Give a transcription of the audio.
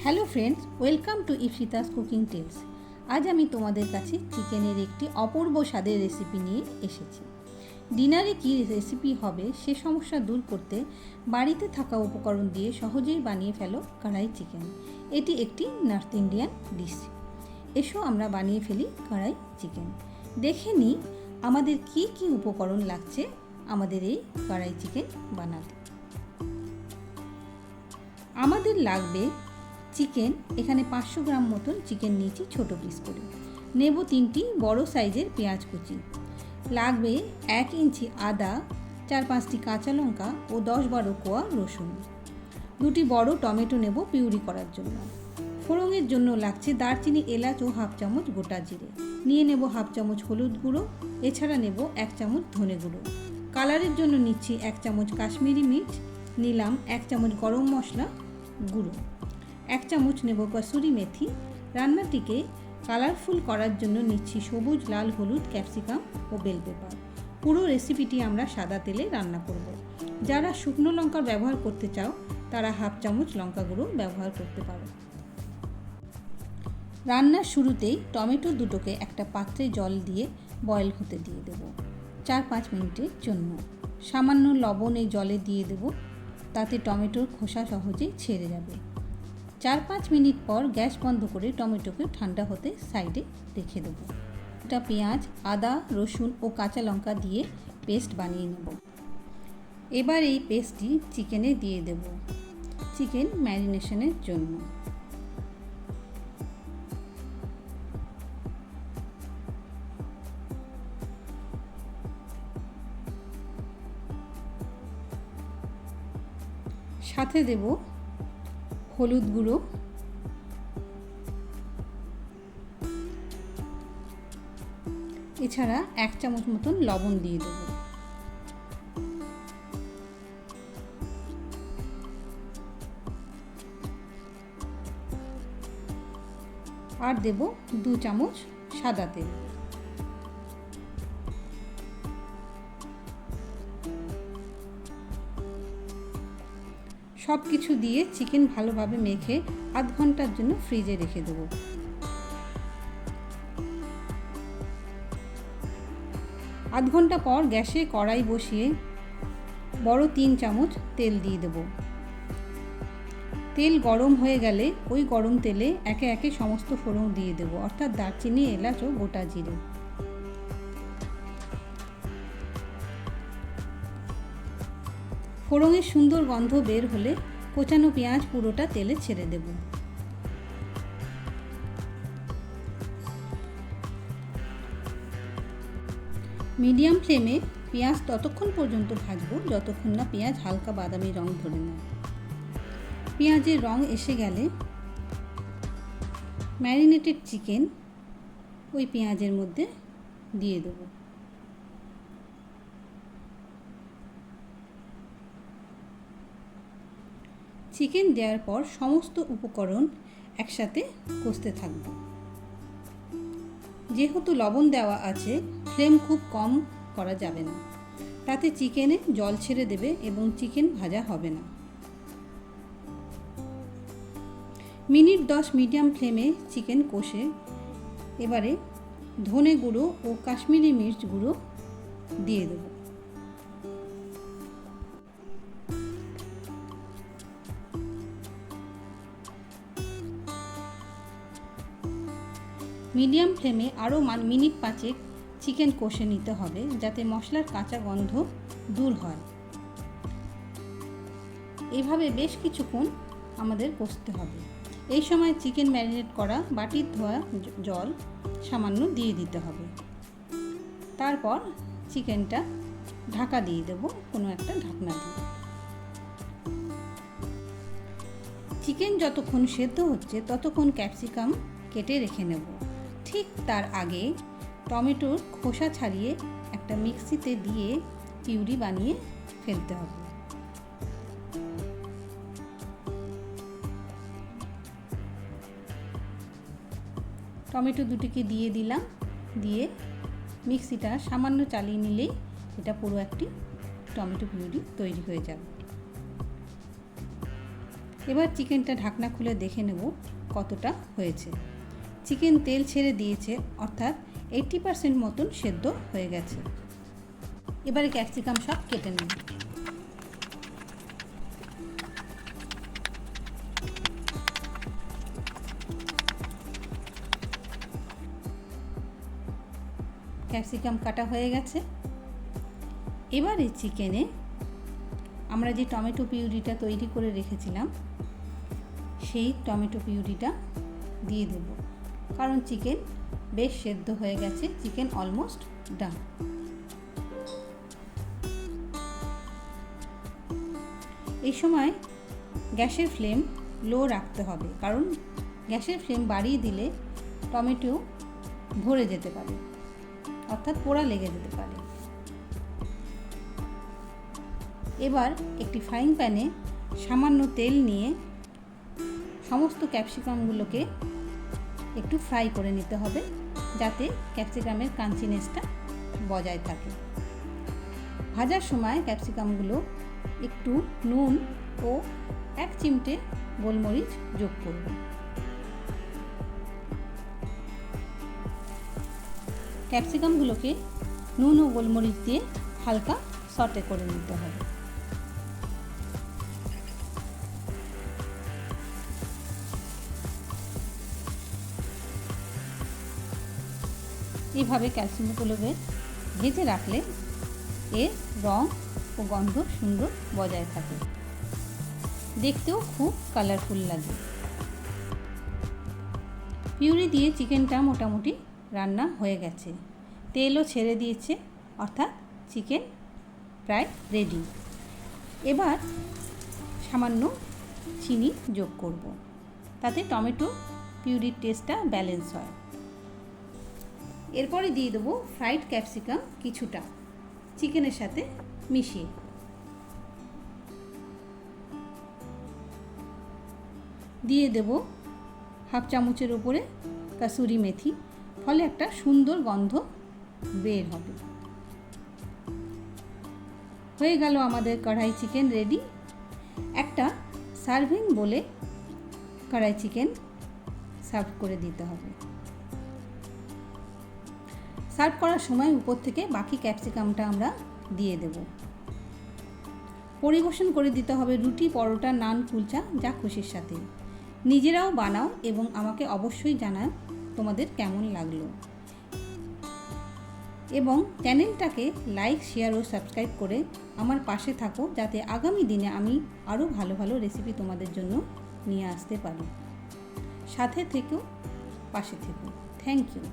Hello friends, welcome to Ipsita's cooking tales. আজ আমি তোমাদের কাছে চিকেনের একটি অপূর্ব স্বাদের রেসিপি নিয়ে এসেছি। ডিনারে কী রেসিপি হবে সে সমস্যা দূর করতে বাড়িতে থাকা উপকরণ দিয়ে সহজেই বানিয়ে ফেলো কড়াই চিকেন। এটি একটি নর্থ ইন্ডিয়ান ডিশ। এসো আমরা বানিয়ে ফেলি কড়াই চিকেন। দেখে নিই আমাদের কি কি উপকরণ লাগছে আমাদের এই কড়াই চিকেন বানাতে। আমাদের লাগবে চিকেন, এখানে 500 গ্রাম মতন চিকেন নিয়েছি ছোটো পিস করে। নেব 3টি বড় সাইজের পেঁয়াজ কুচি। লাগবে 1 ইঞ্চি আদা, 4-5টি কাঁচা লঙ্কা ও 10-12 কোয়া রসুন। 2টি বড় টমেটো নেব পিউরি করার জন্য। ফোড়নের জন্য লাগছে দারচিনি, এলাচ ও 1/2 চামচ গোটা জিরে। নিয়ে নেব 1/2 চামচ হলুদ গুঁড়ো, এছাড়া নেব 1 চামচ ধনে গুঁড়ো। কালারের জন্য নিচ্ছি 1 চামচ কাশ্মীরি মির্চ, নিলাম 1 চামচ গরম মশলা গুঁড়ো, 1 চামচ নেব কসুরি মেথি। রান্নাটিকে কালারফুল করার জন্য নিচ্ছি সবুজ, লাল, হলুদ, ক্যাপসিকাম ও বেল পেপার। পুরো রেসিপিটি আমরা সাদা তেলে রান্না করব। যারা শুকনো লঙ্কা ব্যবহার করতে চাও তারা 1/2 চামচ লঙ্কা গুঁড়ো ব্যবহার করতে পারো। রান্নার শুরুতেই টমেটো দুটোকে একটা পাত্রে জল দিয়ে বয়েল হতে দিয়ে দেব 4-5 মিনিটের জন্য। সামান্য লবণ এই জলে দিয়ে দেব, তাতে টমেটোর খোসা সহজেই ছেড়ে যাবে। 4-5 মিনিট পর গ্যাস বন্ধ করে টমেটোকে ঠান্ডা হতে সাইডে রেখে দেবো। এটা পেঁয়াজ, আদা, রসুন ও কাঁচা লঙ্কা দিয়ে পেস্ট বানিয়ে নেব। এবার এই পেস্টটি চিকেনে দিয়ে দেব চিকেন ম্যারিনেশনের জন্য। সাথে দেব হলুদ গুঁড়ো, এছাড়া 1 চামচ মতন লবণ দিয়ে দেব। আর দেব 2 চামচ সাদা তেল। সব কিছু দিয়ে চিকেন ভালোভাবে মেখে আধ ঘন্টার জন্য ফ্রিজে রেখে দেবো। আধ ঘন্টা পর গ্যাসে কড়াই বসিয়ে বড় 3 চামচ তেল দিয়ে দেব। তেল গরম হয়ে গেলে ওই গরম তেলে একে একে সমস্ত ফোড়ন দিয়ে দেব, অর্থাৎ দারচিনি, এলাচ ও গোটা জিরে। ফোড়নের সুন্দর গন্ধ বের হলে কোচানো পেঁয়াজ পুরোটা তেলে ছেড়ে দেব। মিডিয়াম ফ্লেমে পেঁয়াজ ততক্ষণ পর্যন্ত ভাজবো যতক্ষণ না পেঁয়াজ হালকা বাদামি রং ধরে নেয়। পেঁয়াজের রং এসে গেলে ম্যারিনেটেড চিকেন ওই পেঁয়াজের মধ্যে দিয়ে দেব। চিকেন দেওয়ার পর সমস্ত উপকরণ একসাথে কষতে থাকব। যেহেতু লবণ দেওয়া আছে, ফ্লেম খুব কম করা যাবে না, তাতে চিকেনে জল ছেড়ে দেবে এবং চিকেন ভাজা হবে না। মিনিট 10 মিডিয়াম ফ্লেমে চিকেন কষে এবারে ধনে গুঁড়ো ও কাশ্মীরি মির্চ গুঁড়ো দিয়ে দেব। মিডিয়াম ফ্লেমে আরও মিনিট 5 চিকেন কষে নিতে হবে, যাতে মশলার কাঁচা গন্ধ দূর হয়। এভাবে বেশ কিছুক্ষণ আমাদের কষতে হবে। এই সময় চিকেন ম্যারিনেট করা বাটির ধোয়া জল সামান্য দিয়ে দিতে হবে। তারপর চিকেনটা ঢাকা দিয়ে দেব, কোনো একটা ঢাকনা দিয়ে। চিকেন যতক্ষণ সেদ্ধ হচ্ছে ততক্ষণ ক্যাপসিকাম কেটে রেখে নেব। ঠিক তার আগে টমেটোর খোসা ছাড়িয়ে একটা মিক্সিতে দিয়ে পিউরি বানিয়ে ফেলতে হবে। টমেটো দুটিকে দিয়ে দিলাম, দিয়ে মিক্সিটা সামান্য চালিয়ে নিলেই এটা পুরো একটি টমেটো পিউরি তৈরি হয়ে যাবে। এবার চিকেনটা ঢাকনা খুলে দেখে নেব কতটা হয়েছে। চিকেন তেল ছেড়ে দিয়েছে, অর্থাৎ 80% মতন সেদ্ধ হয়ে গেছে। এবারে ক্যাপসিকাম সব কেটে নেব। ক্যাপসিকাম কাটা হয়ে গেছে। এবারে চিকেনে আমরা যে টমেটো পিউরিটা তৈরি করে রেখেছিলাম সেই টমেটো পিউরিটা দিয়ে দেব, কারণ চিকেন বেশ সেদ্ধ হয়ে গেছে, চিকেন অলমোস্ট ডান। এই সময় গ্যাসের ফ্লেম লো রাখতে হবে, কারণ গ্যাসের ফ্লেম বাড়িয়ে দিলে টমেটো ধরে যেতে পারে, অর্থাৎ পোড়া লেগে যেতে পারে। এবার একটি ফ্রাইং প্যানে সামান্য তেল নিয়ে সমস্ত ক্যাপসিকামগুলোকে একটু ফ্রাই করে নিতে হবে, যাতে ক্যাপসিকামের ক্রাঞ্চিনেসটা বজায় থাকে। ভাজার সময় ক্যাপসিকামগুলো একটু নুন ও 1 চিমটে গোলমরিচ যোগ করব। ক্যাপসিকামগুলোকে নুন ও গোলমরিচ দিয়ে হালকা সটে করে নিতে হবে। এইভাবে ক্যাপসিকামগুলোকে ভেজে রাখলে এর রং ও গন্ধ সুন্দর বজায় থাকে, দেখতেও খুব কালারফুল লাগে। পিউরি দিয়ে চিকেনটা মোটামুটি রান্না হয়ে গেছে, তেলও ছেড়ে দিয়েছে, অর্থাৎ চিকেন প্রায় রেডি। এবার সামান্য চিনি যোগ করব, তাতে টমেটো পিউরির টেস্টটা ব্যালেন্স হয়। এরপরে দিয়ে দেবো ফ্রাইড ক্যাপসিকাম কিছুটা চিকেনের সাথে মিশিয়ে। দিয়ে দেব 1/2 চামচের উপরে কাসুরি মেথি, ফলে একটা সুন্দর গন্ধ বের হবে। হয়ে গেল আমাদের কড়াই চিকেন রেডি। একটা সার্ভিং বলে কড়াই চিকেন সার্ভ করে দিতে হবে। সার্ভ করার সময় উপর থেকে বাকি ক্যাপসিকামটা আমরা দিয়ে দেব। পরিবেশন করে দিতে হবে রুটি, পরোটা, নান, কুলচা, যা খুশির সাথে। নিজেরাও বানাও এবং আমাকে অবশ্যই জানাও তোমাদের কেমন লাগলো। এবং চ্যানেলটাকে লাইক, শেয়ার ও সাবস্ক্রাইব করে আমার পাশে থাকো, যাতে আগামী দিনে আমি আরও ভালো ভালো রেসিপি তোমাদের জন্য নিয়ে আসতে পারি। সাথে থেকো, পাশে থেকো। Thank you.